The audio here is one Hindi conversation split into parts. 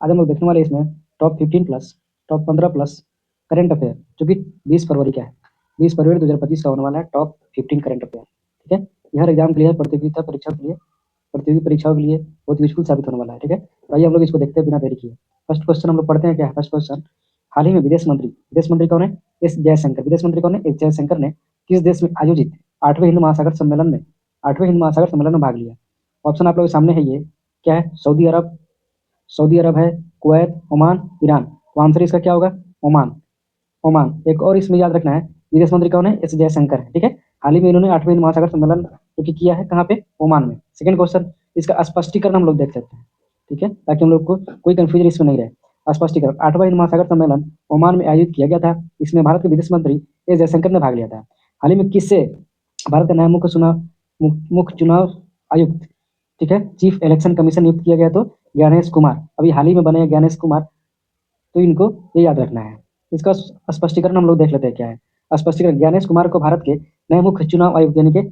आज हम लोग देखने वाले इसमें top 15 plus top 15 plus current affair, जो कि 20 फरवरी का है। 20 फरवरी 2025 का होने वाला है टॉप 15 करंट अफेयर। ठीक है, यह एग्जाम के लिए, प्रतियोगिता परीक्षा के लिए, प्रतियोगी परीक्षाओं के लिए बहुत यूजफुल साबित होने वाला है। ठीक है, तो आइए हम लोग इसको देखते हैं बिना देरी किए। फर्स्ट क्वेश्चन हम लोग पढ़ते हैं। क्या है फर्स्ट क्वेश्चन? हाल ही में विदेश मंत्री कौन है? एस जयशंकर। विदेश मंत्री कौन है? एस जयशंकर ने किस देश में आयोजित 8वें हिंद महासागर सम्मेलन में भाग लिया? ऑप्शन आप लोगों के सामने है। ये क्या है? सऊदी अरब है, कुवैत, ओमान, ईरान। तो आंसर इसका क्या होगा? ओमान। ओमान। एक और इसमें याद रखना है, विदेश मंत्री कौन है? एस जयशंकर है। ठीक है, हाल ही में इन्होंने 8वें महासागर सम्मेलन जो कि किया है कहाँ पे? ओमान में। सेकंड क्वेश्चन, इसका स्पष्टीकरण हम लोग देख लेते हैं। ठीक है, ताकि हम लोग को कोई कंफ्यूजन इसमें नहीं रहे। स्पष्टीकरण: 8वां हिंद महासागर सम्मेलन ओमान में आयोजित किया गया था। इसमें भारत के विदेश मंत्री एस जयशंकर ने भाग लिया था। हाल ही में किससे भारत का नया मुख्य चुनाव आयुक्त, ठीक है, चीफ इलेक्शन कमीशन नियुक्त किया गया? तो ज्ञानेश कुमार। अभी हाल ही में बने ज्ञानेश कुमार, तो इनको ये याद रखना है। इसका स्पष्टीकरण हम लोग देख लेते हैं क्या है। स्पष्टीकरण: ज्ञानेश कुमार को भारत के नए मुख्य चुनाव आयुक्त यानी कि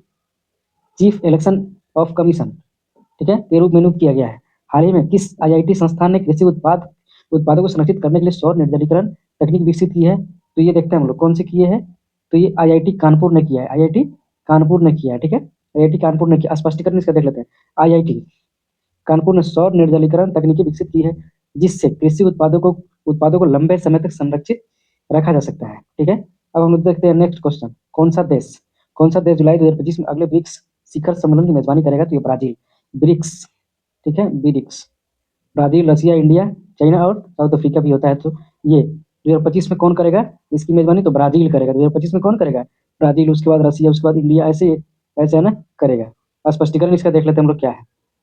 चीफ इलेक्शन ऑफ कमीशन, ठीक है, के रूप में नियुक्त किया गया है। हाल ही में किस आईआईटी संस्थान ने कृषि उत्पादों को संरक्षित करने के लिए सौर निर्जलीकरण तकनीक विकसित की है? तो ये देखते हैं हम लोग कौन से किए हैं। तो ये आईआईटी कानपुर ने किया है। आईआईटी कानपुर ने किया है। ठीक है, आईआईटी कानपुर ने किया। स्पष्टीकरण इसका देख लेते हैं। आईआईटी कानपुर ने सौर निर्जलीकरण तकनीकी विकसित की है, जिससे कृषि उत्पादों को लंबे समय तक संरक्षित रखा जा सकता है। ठीक है, अब हम लोग देखते हैं नेक्स्ट क्वेश्चन। कौन सा देश जुलाई 2025 में अगले ब्रिक्स शिखर सम्मेलन की मेजबानी करेगा? तो ये ब्राजील। ब्रिक्स, ठीक है, ब्रिक्स। ब्राजील, रसिया, इंडिया, चाइना और साउथ अफ्रीका भी होता है। तो ये 2025 में कौन करेगा इसकी मेजबानी? तो ब्राजील करेगा। 2025 में कौन करेगा? ब्राजील, उसके बाद रसिया, उसके बाद इंडिया, ऐसे ऐसे है ना, करेगा। स्पष्टीकरण इसका देख लेते हैं हम लोग क्या है।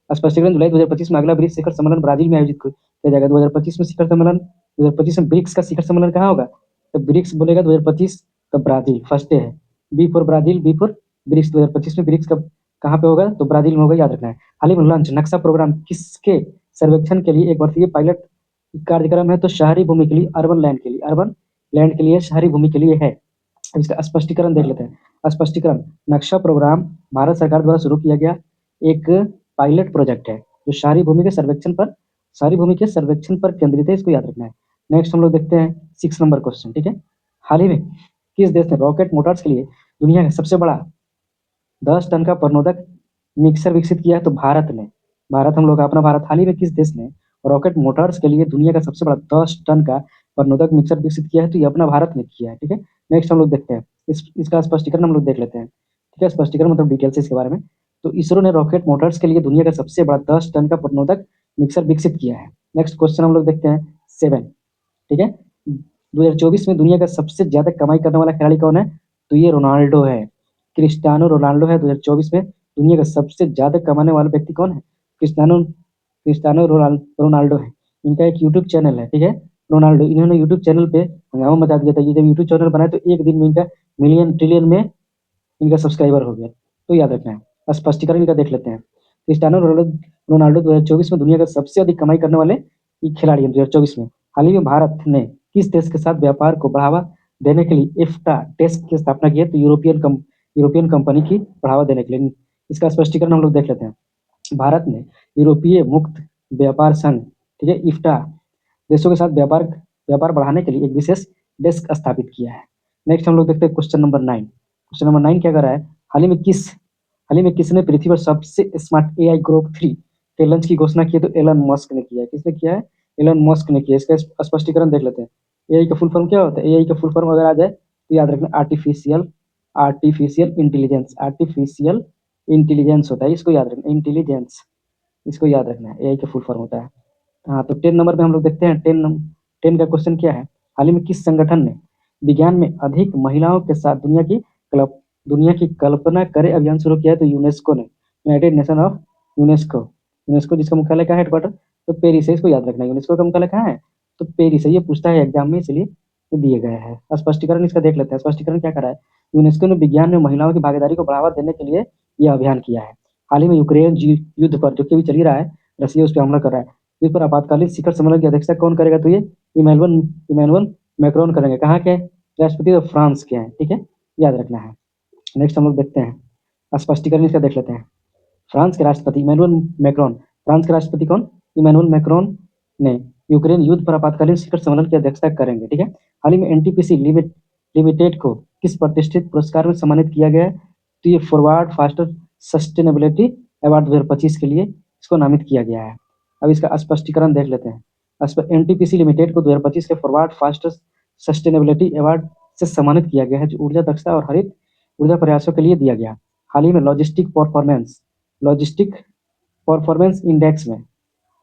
स्पष्टीकरण: जुलाई 2025 में अगला ब्रिक्स शिखर सम्मेलन ब्राजील में आयोजित किया जाएगा। 2025 में शिखर सम्मेलन, 2025 में ब्रिक्स का शिखर सम्मेलन कहाँ होगा? तो ब्रिक्स बोलेगा 2025, तो ब्राजील फर्स्ट है। B for Brazil, B for BRICS. 2025 में ब्रिक्स का कहाँ पे होगा? तो ब्राजील में होगा, याद रखना है। हाल ही में लॉन्च नक्शा प्रोग्राम किसके सर्वेक्षण के लिए एक वर्षीय पायलट कार्यक्रम है? तो शहरी भूमि के लिए, अर्बन लैंड के लिए, शहरी भूमि के लिए है। इसका स्पष्टीकरण देख लेते हैं। स्पष्टीकरण: नक्शा प्रोग्राम भारत सरकार द्वारा शुरू किया गया एक पायलट प्रोजेक्ट है, जो शहरी भूमि के सर्वेक्षण पर केंद्रित है। इसको याद रखना है। नेक्स्ट हम लोग देखते हैं 6 नंबर क्वेश्चन। ठीक है, हाल ही में किस देश ने रॉकेट मोटर्स के लिए दुनिया का सबसे बड़ा 10 टन का प्रणोदक मिक्सर विकसित किया है? तो भारत ने। हम लोग का अपना भारत। हाल ही में किस देश ने रॉकेट मोटर्स के लिए दुनिया का सबसे बड़ा 10 टन का प्रणोदक मिक्सर विकसित किया है? तो ये अपना भारत ने किया है। ठीक है, नेक्स्ट हम लोग देखते हैं इसका स्पष्टीकरण हम लोग देख लेते हैं। ठीक है, स्पष्टीकरण मतलब डिटेल्स इसके बारे में। तो इसरो ने रॉकेट मोटर्स के लिए दुनिया का सबसे बड़ा 10 टन का प्रणोदक मिक्सर विकसित किया है। नेक्स्ट क्वेश्चन हम लोग देखते हैं 7। ठीक है, 2024 में दुनिया का सबसे ज्यादा कमाई करने वाला खिलाड़ी कौन है? तो ये रोनाल्डो है, क्रिस्टियानो रोनाल्डो है। 2024 में दुनिया का सबसे ज्यादा कमाने वाला व्यक्ति कौन है? क्रिस्टियानो रोनाल्डो है। इनका एक यूट्यूब चैनल है। ठीक है, रोनाल्डो, इन्होंने यूट्यूब चैनल पे हंगामा मचा दिया था। ये जब यूट्यूब चैनल बनाया तो एक दिन में इनका मिलियन ट्रिलियन में इनका सब्सक्राइबर हो गया। तो याद रखना है। स्पष्टीकरण इनका देख लेते हैं। क्रिस्टियानो रोनाल्डो 2024 में दुनिया का सबसे अधिक कमाई करने वाले खिलाड़ी हैं 2024 में। हाल ही में भारत ने किस देश के साथ व्यापार को बढ़ावा देने के लिए एफ्टा डेस्क की स्थापना की है? तो यूरोपियन कंपनी की बढ़ावा देने के लिए। इसका स्पष्टीकरण हम लोग देख लेते हैं। भारत ने यूरोपीय मुक्त व्यापार संघ, ठीक है, इफ्टा देशों के साथ व्यापार बढ़ाने के लिए एक विशेष डेस्क स्थापित किया है। नेक्स्ट हम लोग देखते हैं क्वेश्चन नंबर 9। क्वेश्चन नंबर 9 क्या कर रहा है? हाल ही में किसने पृथ्वी पर सबसे स्मार्ट एआई ग्रोक 3 के लॉन्च की घोषणा की है? तो एलन मस्क ने किया है। किसने किया है? एलन मस्क ने किया है। इसका स्पष्टीकरण देख लेते हैं। एआई का फुल फॉर्म क्या होता है? एआई का फुल फॉर्म अगर आ जाए तो याद रखना, आर्टिफिशियल इंटेलिजेंस होता है। इसको याद रखना, इंटेलिजेंस, इसको याद रखना है। एआई का फुल फॉर्म होता है। हाँ, तो 10 नंबर पे हम लोग देखते हैं। 10 का क्वेश्चन क्या है? हाल ही में किस संगठन ने विज्ञान में अधिक महिलाओं के साथ दुनिया की कल्पना करे अभियान शुरू किया है? तो यूनेस्को ने, United nation of UNESCO. UNESCO जिसका मुख्यालय का हेडक्वार्टर तो पेरिस है। इसको याद रखना है। यूनेस्को का मुख्यालय कहाँ है? तो पेरिस है। ये पूछता है एग्जाम में, इसलिए ये दिए गए हैं। स्पष्टीकरण इसका देख लेते हैं। स्पष्टीकरण क्या कर रहा है? यूनेस्को ने विज्ञान में महिलाओं की भागीदारी को बढ़ावा देने के लिए यह अभियान किया है। हाल ही में यूक्रेन युद्ध पर, जो कि अभी चल ही रहा है, रसिया उस पर हमला कर रहा है। इस पर आपातकालीन शिखर सम्मेलन की अध्यक्षता कौन करेगा? तो ये इमैनुअल मैक्रोन करेंगे। कहाँ के राष्ट्रपति? तो फ्रांस के हैं। ठीक है, याद रखना है। नेक्स्ट हम लोग देखते हैं। स्पष्टीकरण इसका देख लेते हैं। फ्रांस के राष्ट्रपति इमैनुअल मैक्रोन, फ्रांस के राष्ट्रपति कौन? इमैनुअल मैक्रोन ने यूक्रेन युद्ध पर आपातकालीन शिखर सम्मेलन की अध्यक्षता करेंगे। ठीक है, हाल ही में एनटीपीसी लिमिटेड को किस प्रतिष्ठित पुरस्कार में सम्मानित किया गया है? तो ये फॉरवर्ड फास्टर सस्टेनेबिलिटी अवार्ड 2025 के लिए इसको नामित किया गया है। अब इसका स्पष्टीकरण देख लेते हैं। एनटीपीसी लिमिटेड को 2025 के फॉरवर्ड फास्टर सस्टेनेबिलिटी अवार्ड से सम्मानित किया गया है, जो ऊर्जा दक्षता और हरित ऊर्जा प्रयासों के लिए दिया गया। हाल ही में लॉजिस्टिक परफॉर्मेंस इंडेक्स में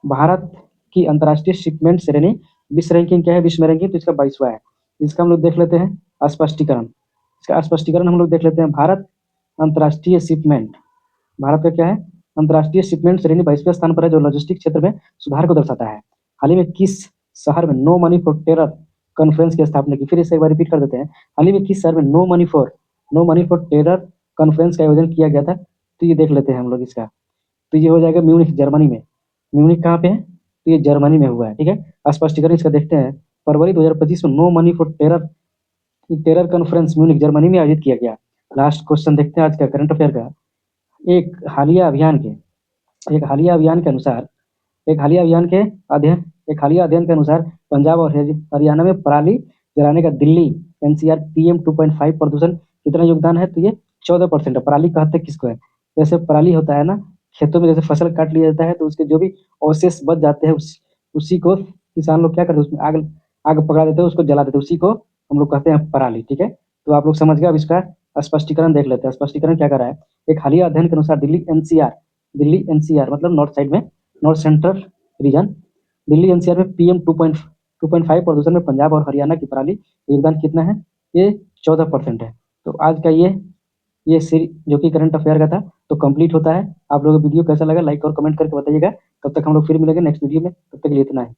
भारत की अंतर्राष्ट्रीय शिपमेंट श्रेणी विश्व रैंकिंग क्या है? विश्व में रैंकिंग तो इसका 22वां है। इसका हम लोग देख लेते हैं स्पष्टीकरण। इसका स्पष्टीकरण हम लोग देख लेते हैं। भारत अंतर्राष्ट्रीय शिपमेंट, भारत का क्या है? अंतर्राष्ट्रीय शिपमेंट श्रेणी 22वें स्थान पर है, जो लॉजिस्टिक क्षेत्र में सुधार को दर्शाता है। हाल ही में किस शहर में no money for terror conference की स्थापना की? फिर इसे एक बार रिपीट कर देते हैं। हाल ही में किस शहर में no money for terror conference का आयोजन किया गया था? तो ये देख लेते हैं हम लोग इसका। तो ये हो जाएगा म्यूनिख, जर्मनी में। म्यूनिख कहाँ पे है? तो ये जर्मनी में हुआ है। ठीक है, स्पष्टीकरण इसका देखते हैं। फरवरी 2025 में no money for terror conference Munich, Germany में आयोजित किया गया। लास्ट क्वेश्चन देखते हैं आज का करंट अफेयर का। एक हालिया अभियान के अनुसार एक हालिया अध्ययन के अनुसार पंजाब और हरियाणा में पराली जलाने का दिल्ली एनसीआर पीएम 2.5 प्रदूषण कितना योगदान है? तो ये 14% है। पराली कहते किसको है? जैसे पराली होता है ना, खेतों में जैसे फसल काट लिया जाता है तो उसके जो भी अवशेष बच जाते हैं उसी को किसान लोग क्या करते हैं? उसमें आग आग पकड़ा देते हैं, उसको जला देते हैं, उसी को हम लोग कहते हैं पराली। ठीक है, तो आप लोग समझ गए। अब इसका स्पष्टीकरण देख लेते हैं। स्पष्टीकरण क्या कर रहा है? एक हालिया अध्ययन के अनुसार दिल्ली एनसीआर मतलब नॉर्थ साइड में, north central region, Delhi NCR में पीएम 2.5 प्रदूषण में पंजाब और हरियाणा की पराली योगदान कितना है? ये 14% है। तो आज का ये जो कि करंट अफेयर का था तो कंप्लीट होता है। आप लोगों को वीडियो कैसा लगा लाइक और कमेंट करके बताइएगा। तब तक हम लोग फिर मिलेंगे नेक्स्ट वीडियो में। तब तक के लिए इतना है।